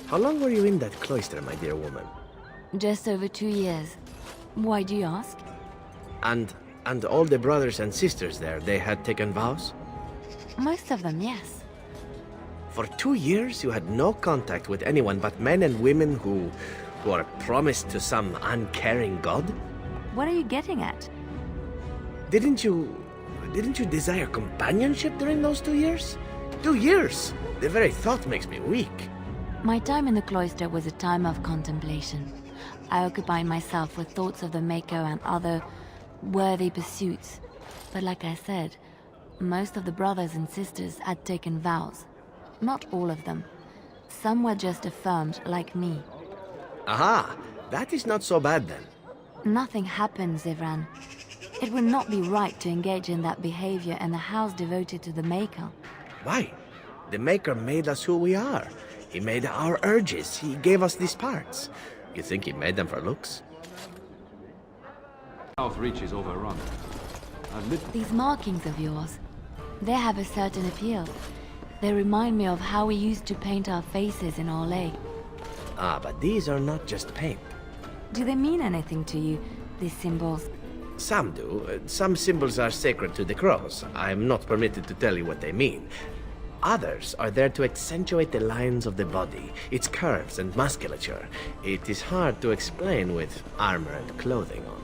How long were you in that cloister, my dear woman? Just over 2 years. Why do you ask? And all the brothers and sisters there, they had taken vows? Most of them, yes. For 2 years, you had no contact with anyone but men and women who are promised to some uncaring god? What are you getting at? Didn't you desire companionship during those 2 years? 2 years! The very thought makes me weak. My time in the cloister was a time of contemplation. I occupied myself with thoughts of the Maker and other worthy pursuits. But like I said, most of the brothers and sisters had taken vows. Not all of them. Some were just affirmed, like me. Aha! That is not so bad then. Nothing happened, Zevran. It would not be right to engage in that behavior in a house devoted to the Maker. Why? The Maker made us who we are. He made our urges. He gave us these parts. You think he made them for looks? South Reach is overrun. These markings of yours, they have a certain appeal. They remind me of how we used to paint our faces in Orlais. Ah, but these are not just paint. Do they mean anything to you, these symbols? Some do. Some symbols are sacred to the cross. I'm not permitted to tell you what they mean. Others are there to accentuate the lines of the body, its curves and musculature. It is hard to explain with armor and clothing on.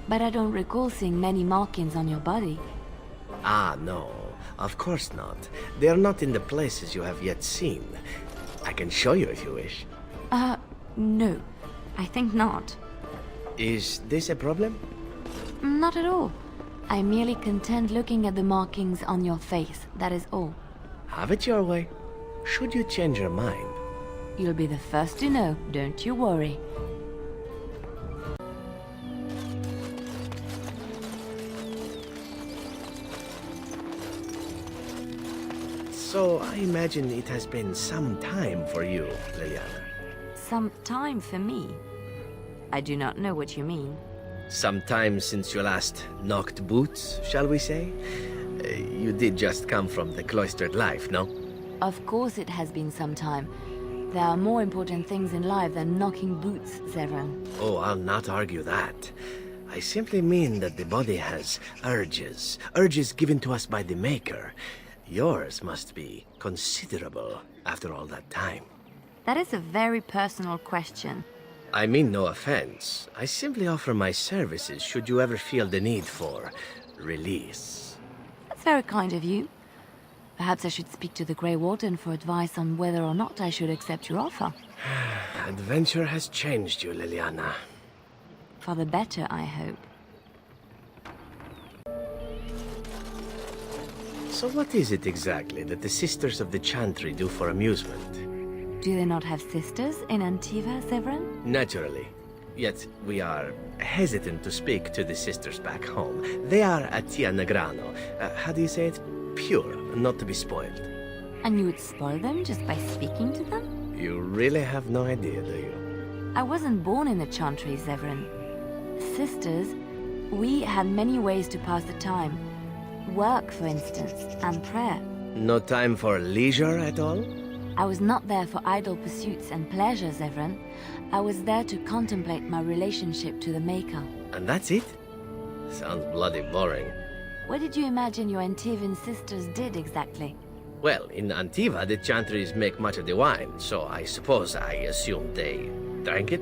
But I don't recall seeing many markings on your body. Ah, no. Of course not. They are not in the places you have yet seen. I can show you if you wish. No. I think not. Is this a problem? Not at all. I'm merely content looking at the markings on your face, that is all. Have it your way. Should you change your mind? You'll be the first to know, don't you worry. So, I imagine it has been some time for you, Leliana. Some time for me? I do not know what you mean. Some time since you last knocked boots, shall we say? You did just come from the cloistered life, no? Of course it has been some time. There are more important things in life than knocking boots, Zevran. Oh, I'll not argue that. I simply mean that the body has urges. Urges given to us by the Maker. Yours must be considerable after all that time. That is a very personal question. I mean no offense. I simply offer my services should you ever feel the need for release. That's very kind of you. Perhaps I should speak to the Grey Warden for advice on whether or not I should accept your offer. Adventure has changed you, Leliana. For the better, I hope. So what is it exactly that the Sisters of the Chantry do for amusement? Do they not have sisters in Antiva, Zevran? Naturally. Yet we are hesitant to speak to the sisters back home. They are at Tia Negrano. How do you say it? Pure, not to be spoiled. And you would spoil them just by speaking to them? You really have no idea, do you? I wasn't born in the Chantry, Zevran. Sisters, we had many ways to pass the time. Work, for instance, and prayer. No time for leisure at all? I was not there for idle pursuits and pleasures, Zevran. I was there to contemplate my relationship to the Maker. And that's it? Sounds bloody boring. What did you imagine your Antivan sisters did exactly? Well, in Antiva, the Chantries make much of the wine, so I suppose I assumed they drank it.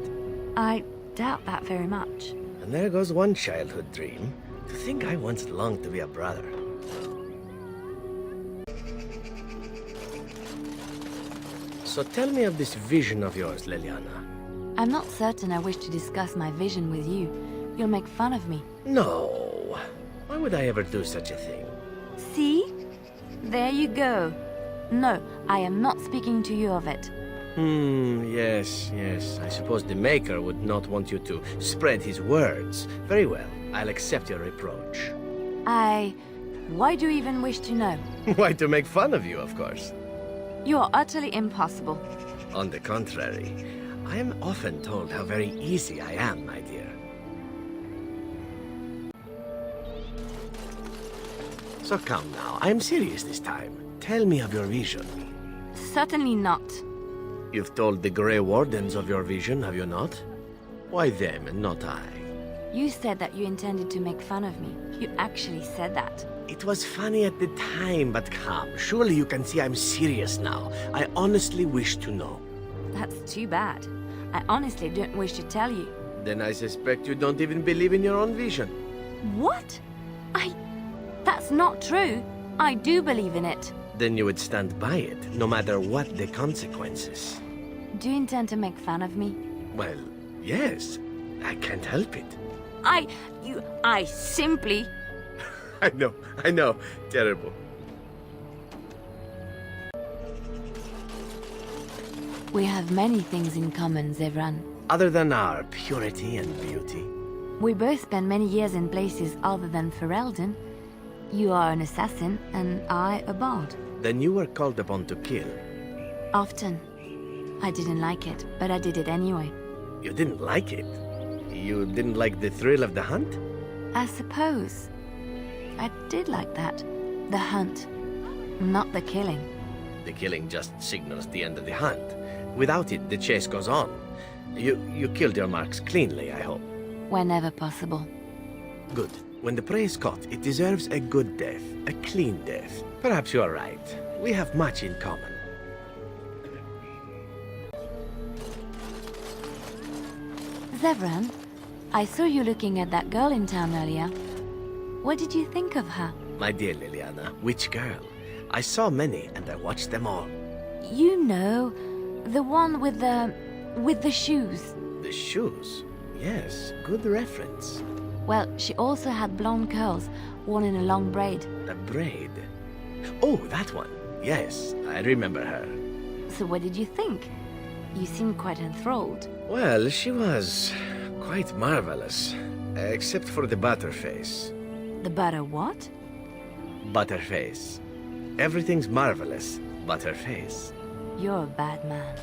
I doubt that very much. And there goes one childhood dream. To think I once longed to be a brother. So tell me of this vision of yours, Leliana. I'm not certain I wish to discuss my vision with you. You'll make fun of me. No. Why would I ever do such a thing? See? There you go. No, I am not speaking to you of it. Yes. I suppose the Maker would not want you to spread his words. Very well, I'll accept your reproach. Why do you even wish to know? Why, to make fun of you, of course. You are utterly impossible. On the contrary, I am often told how very easy I am, my dear. So come now, I am serious this time. Tell me of your vision. Certainly not. You've told the Grey Wardens of your vision, have you not? Why them and not I? You said that you intended to make fun of me. You actually said that. It was funny at the time, but come, surely you can see I'm serious now. I honestly wish to know. That's too bad. I honestly don't wish to tell you. Then I suspect you don't even believe in your own vision. What? That's not true. I do believe in it. Then you would stand by it, no matter what the consequences. Do you intend to make fun of me? Well, yes. I can't help it. I simply... I know. Terrible. We have many things in common, Zevran. Other than our purity and beauty. We both spent many years in places other than Ferelden. You are an assassin, and I a bard. Then you were called upon to kill. Often. I didn't like it, but I did it anyway. You didn't like it? You didn't like the thrill of the hunt? I suppose. I did like that. The hunt. Not the killing. The killing just signals the end of the hunt. Without it, the chase goes on. You killed your marks cleanly, I hope. Whenever possible. Good. When the prey is caught, it deserves a good death. A clean death. Perhaps you are right. We have much in common. Zevran, I saw you looking at that girl in town earlier. What did you think of her? My dear Leliana, which girl? I saw many, and I watched them all. You know, the one with the shoes. The shoes? Yes, good reference. Well, she also had blonde curls, worn in a long braid. A braid? Oh, that one. Yes, I remember her. So what did you think? You seemed quite enthralled. Well, she was quite marvelous. Except for the butterface. The butter what? Butterface. Everything's marvelous, but her face. You're a bad man.